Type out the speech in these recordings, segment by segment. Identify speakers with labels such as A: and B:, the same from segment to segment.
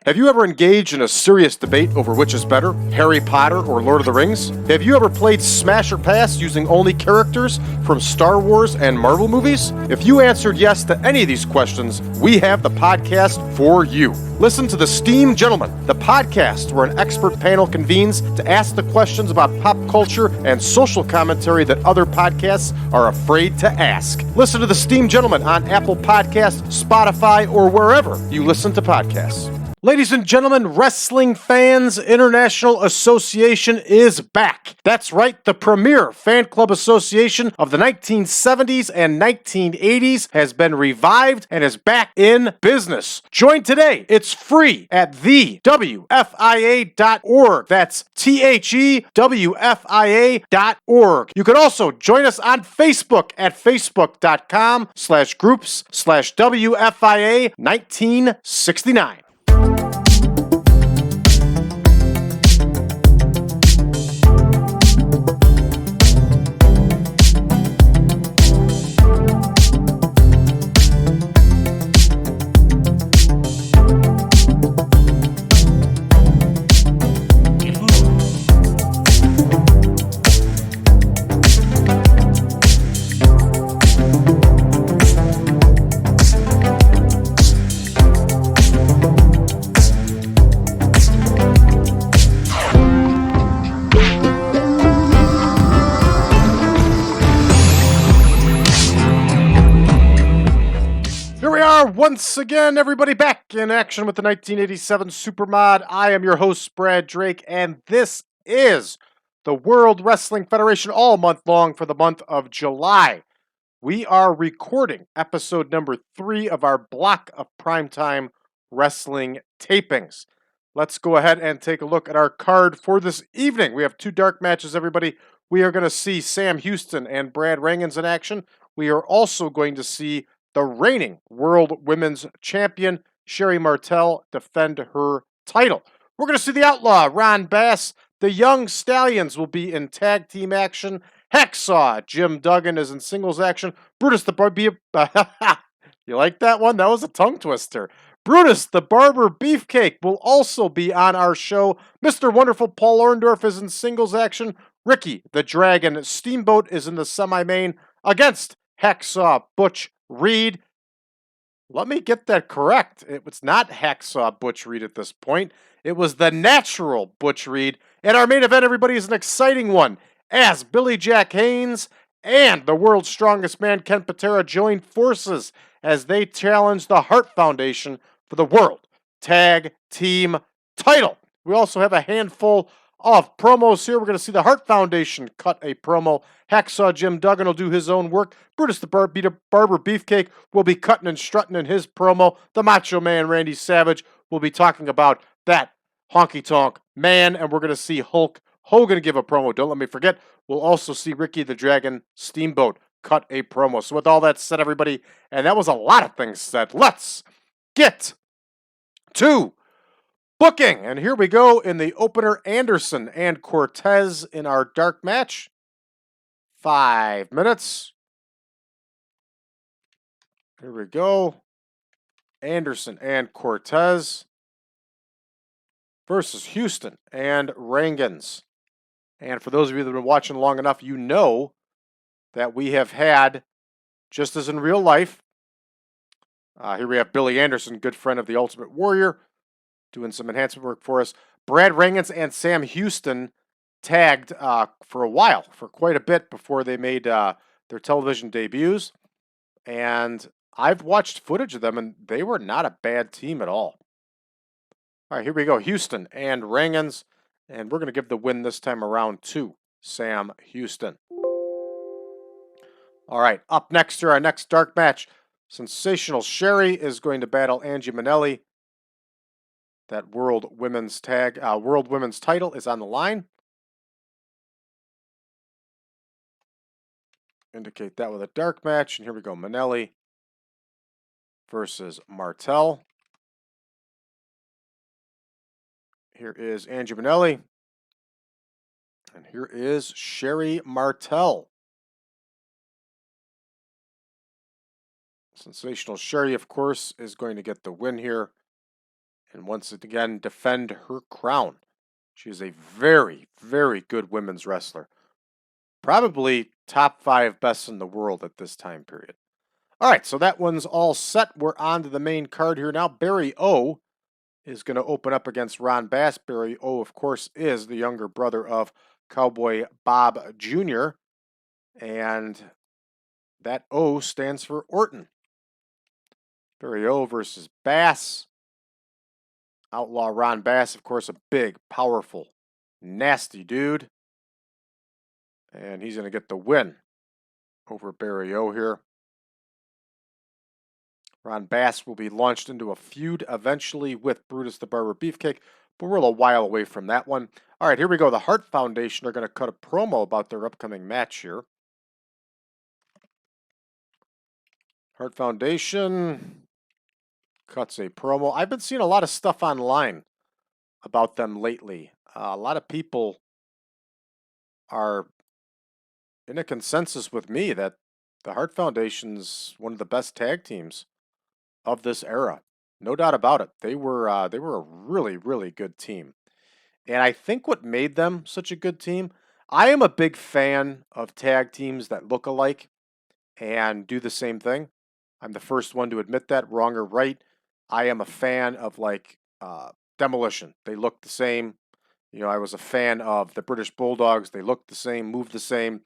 A: Have you ever engaged in a serious debate over which is better, Harry Potter or Lord of the Rings? Have you ever played Smash or Pass using only characters from Star Wars and Marvel movies? If you answered yes to any of these questions, we have the podcast for you. Listen to The Steam Gentlemen, the podcast where an expert panel convenes to ask the questions about pop culture and social commentary that other podcasts are afraid to ask. Listen to The Steam Gentlemen on Apple Podcasts, Spotify, or wherever you listen to podcasts. Ladies and gentlemen, Wrestling Fans International Association is back. That's right, the premier fan club association of the 1970s and 1980s has been revived and is back in business. Join today. It's free at thewfia.org. That's thewfia.org. You can also join us on Facebook at facebook.com/groups/WFIA 1969. Once again, everybody back in action with the 1987 Supermod. I am your host, Brad Drake, and this is the World Wrestling Federation all month long for the month of July. We are recording episode number 3 of our block of primetime wrestling tapings. Let's go ahead and take a look at our card for this evening. We have 2 dark matches, everybody. We are going to see Sam Houston and Brad Rheingans in action. We are also going to see the reigning World Women's Champion, Sherri Martel, defend her title. We're going to see the Outlaw, Ron Bass. The Young Stallions will be in tag team action. Hacksaw, Jim Duggan, is in singles action. Brutus the Barbie... You like that one? That was a tongue twister. Brutus the Barber Beefcake will also be on our show. Mr. Wonderful Paul Orndorff is in singles action. Ricky the Dragon Steamboat is in the semi-main against Hacksaw Butch Reed. Let me get that correct. It was not Hacksaw Butch Reed at this point. It was the natural Butch Reed. And our main event, everybody, is an exciting one, as Billy Jack Haynes and the world's strongest man, Ken Patera, join forces as they challenge the Hart Foundation for the World Tag Team title. We also have a handful of promos here. We're going to see the Hart Foundation cut a promo. Hacksaw Jim Duggan will do his own work. Brutus the Barber Beefcake will be cutting and strutting in his promo. The Macho Man Randy Savage will be talking about that honky-tonk man. And we're going to see Hulk Hogan give a promo. Don't let me forget, we'll also see Ricky the Dragon Steamboat cut a promo. So with all that said, everybody, and that was a lot of things said, let's get to booking. And here we go in the opener, Anderson and Cortez in our dark match. 5 minutes. Here we go. Anderson and Cortez versus Houston and Rheingans. And for those of you that have been watching long enough, you know that we have had, just as in real life, here we have Billy Anderson, good friend of the Ultimate Warrior, doing some enhancement work for us. Brad Rheingans and Sam Houston tagged for a while, for quite a bit before they made their television debuts. And I've watched footage of them, and they were not a bad team at all. All right, here we go. Houston and Rheingans. And we're going to give the win this time around to Sam Houston. All right, up next here, our next dark match. Sensational Sherri is going to battle Angie Minelli. That World Women's title is on the line. Indicate that with a dark match. And here we go. Minelli versus Martel. Here is Angie Minelli. And here is Sherri Martel. Sensational Sherri, of course, is going to get the win here. and once again defend her crown. She is a very, very good women's wrestler. Probably top 5 best in the world at this time period. All right, so that one's all set. We're on to the main card here now. Barry O is going to open up against Ron Bass. Barry O, of course, is the younger brother of Cowboy Bob Jr., and that O stands for Orton. Barry O versus Bass. Outlaw Ron Bass, of course, a big, powerful, nasty dude. And he's going to get the win over Barry O here. Ron Bass will be launched into a feud eventually with Brutus the Barber Beefcake, but we're a little while away from that one. All right, here we go. The Hart Foundation are going to cut a promo about their upcoming match here. Hart Foundation cuts a promo. I've been seeing a lot of stuff online about them lately. A lot of people are in a consensus with me that the Hart Foundation's one of the best tag teams of this era. No doubt about it. They were a really, really good team. And I think what made them such a good team, I am a big fan of tag teams that look alike and do the same thing. I'm the first one to admit that, wrong or right. I am a fan of like Demolition. They look the same. You know, I was a fan of the British Bulldogs. They looked the same, moved the same.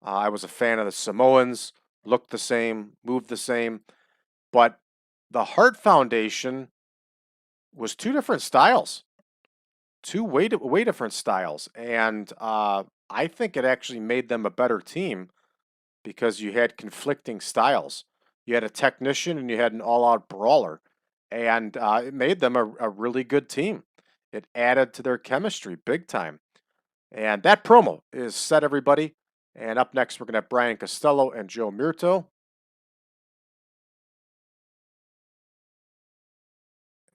A: I was a fan of the Samoans. Looked the same, moved the same. But the Hart Foundation was two different styles. Two way different styles. And I think it actually made them a better team because you had conflicting styles. You had a technician and you had an all-out brawler. And it made them a really good team. It added to their chemistry big time. And that promo is set, everybody. And up next, we're going to have Brian Costello and Joe Mirto.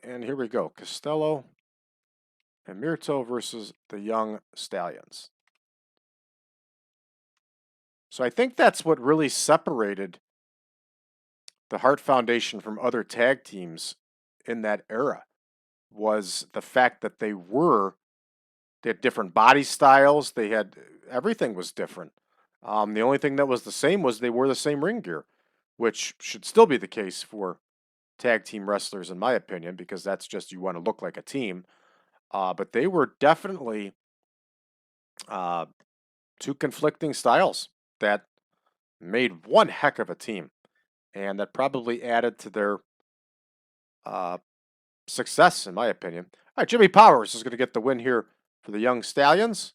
A: And here we go. Costello and Mirto versus the Young Stallions. So I think that's what really separated the Hart Foundation from other tag teams in that era, was the fact that they had different body styles. They had, everything was different. The only thing that was the same was they wore the same ring gear, which should still be the case for tag team wrestlers, in my opinion, because that's just, you want to look like a team. But they were definitely two conflicting styles that made one heck of a team, and that probably added to their success, in my opinion. All right, Jimmy Powers is going to get the win here for the Young Stallions.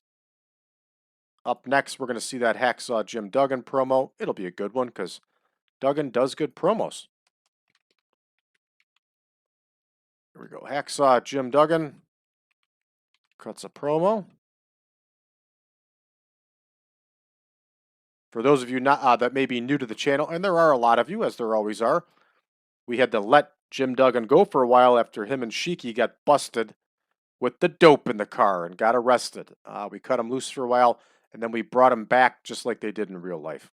A: Up next, we're going to see that Hacksaw Jim Duggan promo. It'll be a good one because Duggan does good promos. Here we go. Hacksaw Jim Duggan cuts a promo. For those of you not that may be new to the channel, and there are a lot of you, as there always are, we had to let Jim Duggan go for a while after him and Sheiky got busted with the dope in the car and got arrested. We cut him loose for a while, and then we brought him back just like they did in real life.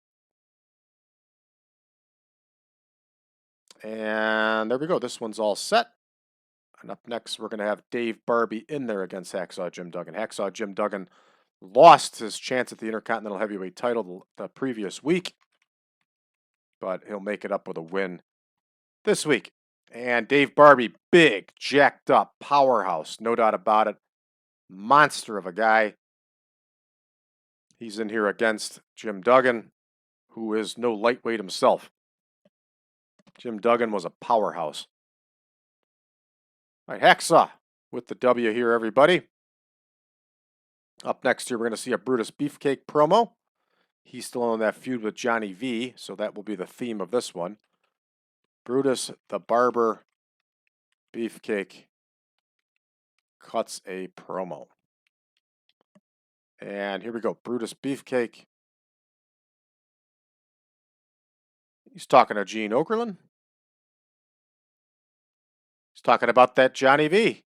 A: And there we go. This one's all set. And up next, we're going to have Dave Barbie in there against Hacksaw Jim Duggan. Hacksaw Jim Duggan lost his chance at the Intercontinental Heavyweight title the previous week, but he'll make it up with a win this week. And Dave Barbie, big, jacked up, powerhouse, no doubt about it. Monster of a guy. He's in here against Jim Duggan, who is no lightweight himself. Jim Duggan was a powerhouse. All right, Hacksaw with the W here, everybody. Up next here, we're going to see a Brutus Beefcake promo. He's still on that feud with Johnny V, so that will be the theme of this one. Brutus the Barber Beefcake cuts a promo. And here we go. Brutus Beefcake. He's talking to Gene Okerlund. He's talking about that Johnny V.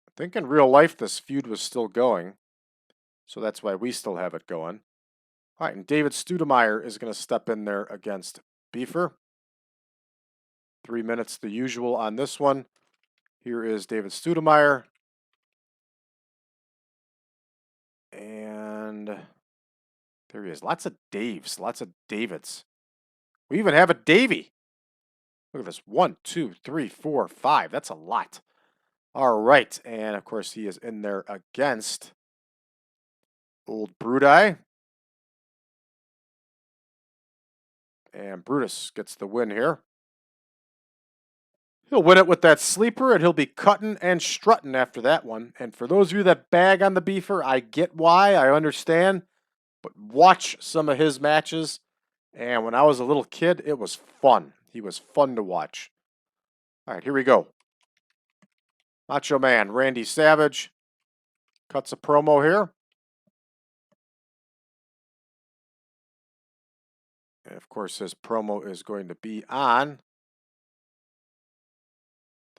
A: I think in real life this feud was still going, so that's why we still have it going. All right, and David Stoudemire is going to step in there against Beefer. 3 minutes, the usual on this one. Here is David Stoudemire. And there he is. Lots of Daves, lots of Davids. We even have a Davy. Look at this. 1, 2, 3, 4, 5. That's a lot. All right. And of course, he is in there against old Brutus. And Brutus gets the win here. He'll win it with that sleeper, and he'll be cutting and strutting after that one. And for those of you that bag on the Beefer, I get why. I understand. But watch some of his matches. And when I was a little kid, it was fun. He was fun to watch. All right, here we go. Macho Man Randy Savage cuts a promo here. And of course, his promo is going to be on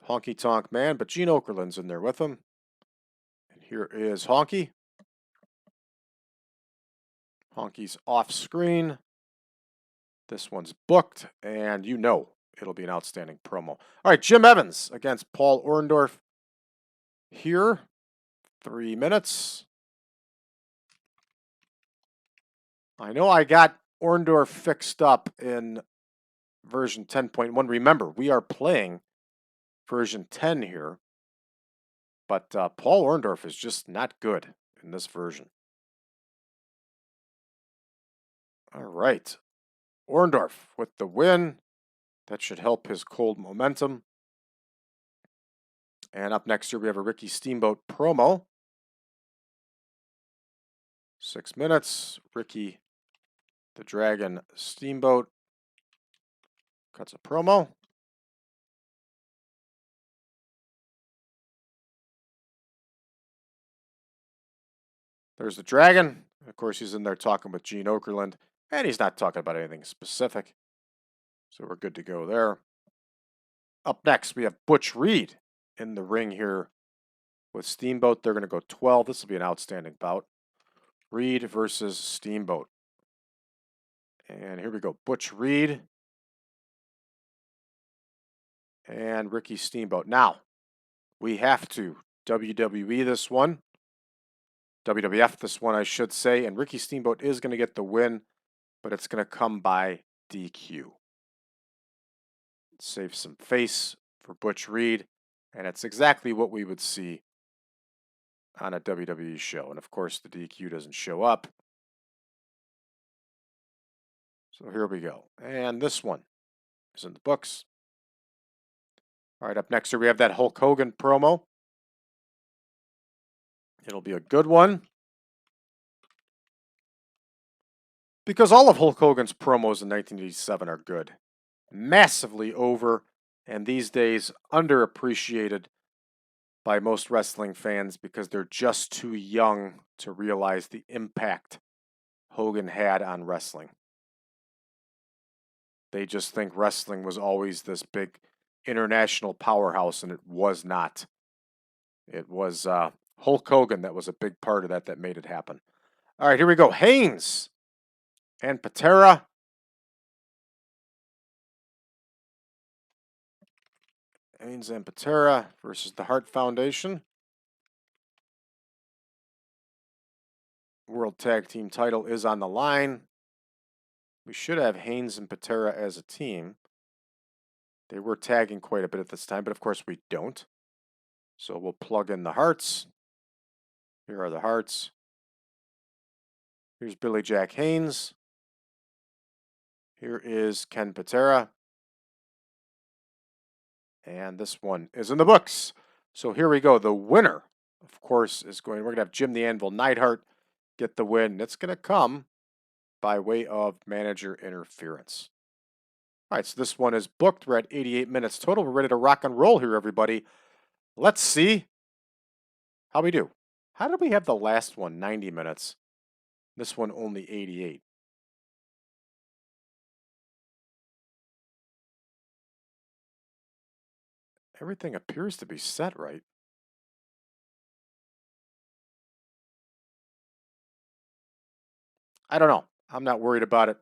A: Honky Tonk Man, but Gene Okerlund's in there with him. And here is Honky. Honky's off screen. This one's booked, and you know it'll be an outstanding promo. All right, Jim Evans against Paul Orndorff here. 3 minutes. I know I got Orndorff fixed up in version 10.1. Remember, we are playing version 10 here, but Paul Orndorff is just not good in this version. All right. Orndorff with the win. That should help his cold momentum. And up next here, we have a Ricky Steamboat promo. 6 minutes. Ricky the Dragon Steamboat cuts a promo. There's the Dragon. Of course, he's in there talking with Gene Okerlund. And he's not talking about anything specific. So we're good to go there. Up next, we have Butch Reed in the ring here with Steamboat. They're going to go 12. This will be an outstanding bout. Reed versus Steamboat. And here we go. Butch Reed and Ricky Steamboat. Now, we have to WWE this one. WWF this one, I should say. And Ricky Steamboat is going to get the win, but it's going to come by DQ. Save some face for Butch Reed, and it's exactly what we would see on a WWE show. And of course, the DQ doesn't show up. So here we go. And this one is in the books. All right, up next here we have that Hulk Hogan promo. It'll be a good one, because all of Hulk Hogan's promos in 1987 are good. Massively over, and these days underappreciated by most wrestling fans because they're just too young to realize the impact Hogan had on wrestling. They just think wrestling was always this big international powerhouse, and it was not. It was Hulk Hogan that was a big part of that made it happen. All right, here we go. Haynes and Patera. Haynes and Patera versus the Hart Foundation. World Tag Team title is on the line. We should have Haynes and Patera as a team. They were tagging quite a bit at this time, but of course we don't. So we'll plug in the Harts. Here are the Harts. Here's Billy Jack Haynes. Here is Ken Patera. And this one is in the books. So here we go. The winner, of course, we're going to have Jim the Anvil Neidhart get the win. It's going to come by way of manager interference. All right, so this one is booked. We're at 88 minutes total. We're ready to rock and roll here, everybody. Let's see how we do. How did we have the last one, 90 minutes? This one only 88. Everything appears to be set right. I don't know. I'm not worried about it.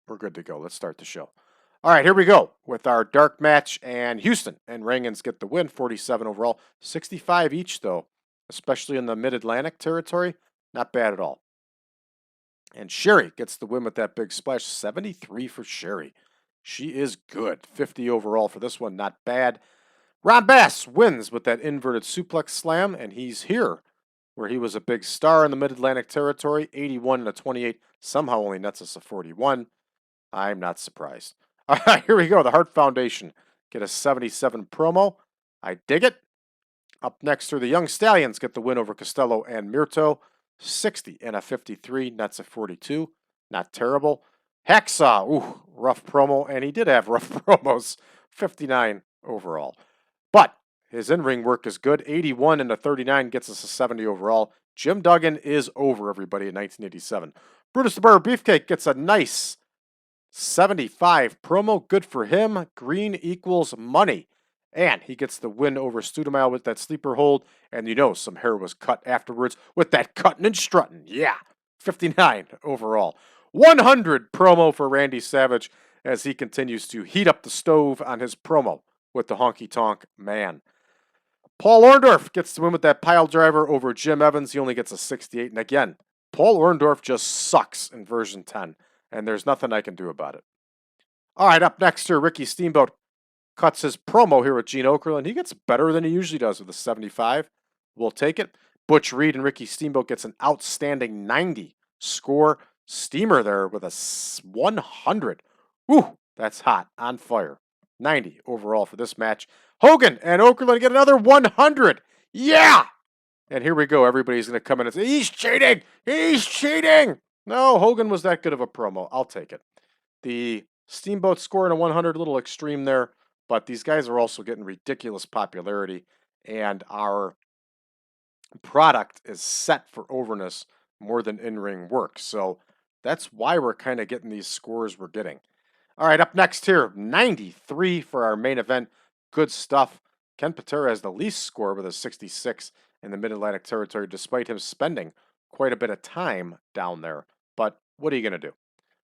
A: We're good to go. Let's start the show. All right, here we go with our dark match, and Houston and Rheingans get the win, 47 overall, 65 each though, especially in the mid-Atlantic territory. Not bad at all. And Sherri gets the win with that big splash, 73 for Sherri. She is good, 50 overall for this one, not bad. Ron Bass wins with that inverted suplex slam, and he's here where he was a big star in the mid-Atlantic territory, 81 and a 28, somehow only nets us a 41. I'm not surprised. All right, here we go. The Hart Foundation get a 77 promo. I dig it. Up next are the Young Stallions get the win over Costello and Mirto. 60 and a 53, nets a 42. Not terrible. Hacksaw, ooh, rough promo, and he did have rough promos. 59 overall. But his in-ring work is good. 81 and a 39 gets us a 70 overall. Jim Duggan is over, everybody, in 1987. Brutus the Barber Beefcake gets a nice 75 promo. Good for him. Green equals money. And he gets the win over Stoudemire with that sleeper hold. And you know some hair was cut afterwards with that cutting and strutting. Yeah, 59 overall. 100 promo for Randy Savage as he continues to heat up the stove on his promo with the Honky Tonk Man. Paul Orndorff gets the win with that pile driver over Jim Evans. He only gets a 68. And again, Paul Orndorff just sucks in version 10. And there's nothing I can do about it. All right, up next here, Ricky Steamboat cuts his promo here with Gene Okerlund. He gets better than he usually does with a 75. We'll take it. Butch Reed and Ricky Steamboat gets an outstanding 90 score. Steamer there with a 100. Woo, that's hot, on fire. 90 overall for this match. Hogan and Okerlund get another 100. Yeah! And here we go. Everybody's going to come in and say, he's cheating! He's cheating! No, Hogan was that good of a promo. I'll take it. The Steamboat scoring a 100, a little extreme there, but these guys are also getting ridiculous popularity, and our product is set for overness more than in-ring work. So that's why we're kind of getting these scores we're getting. All right, up next here, 93 for our main event. Good stuff. Ken Patera has the least score with a 66 in the Mid-Atlantic territory, despite him spending quite a bit of time down there. But what are you going to do?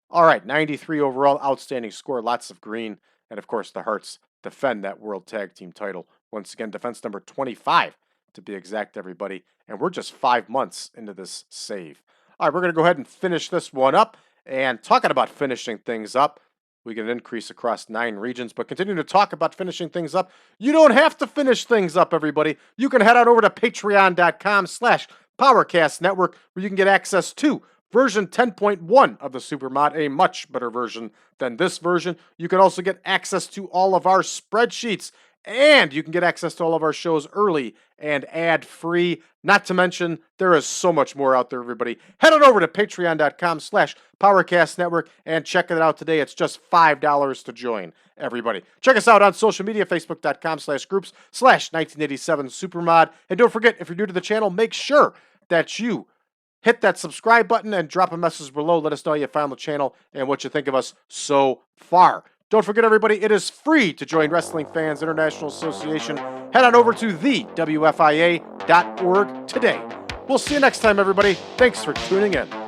A: All right, 93 overall, outstanding score, lots of green. And of course, the Harts defend that World Tag Team title. Once again, defense number 25 to be exact, everybody. And we're just 5 months into this save. All right, we're going to go ahead and finish this one up. And talking about finishing things up, we get an increase across 9 regions. But continuing to talk about finishing things up, you don't have to finish things up, everybody. You can head on over to patreon.com/PowerCast Network, where you can get access to version 10.1 of the Supermod, a much better version than this version. You can also get access to all of our spreadsheets, and you can get access to all of our shows early and ad-free. Not to mention, there is so much more out there, everybody. Head on over to patreon.com/PowerCast Network and check it out today. It's just $5 to join, everybody. Check us out on social media, facebook.com/groups/1987 Supermod. And don't forget, if you're new to the channel, make sure that you hit that subscribe button and drop a message below. Let us know how you found the channel and what you think of us so far. Don't forget, everybody, it is free to join Wrestling Fans International Association. Head on over to thewfia.org today. We'll see you next time, everybody. Thanks for tuning in.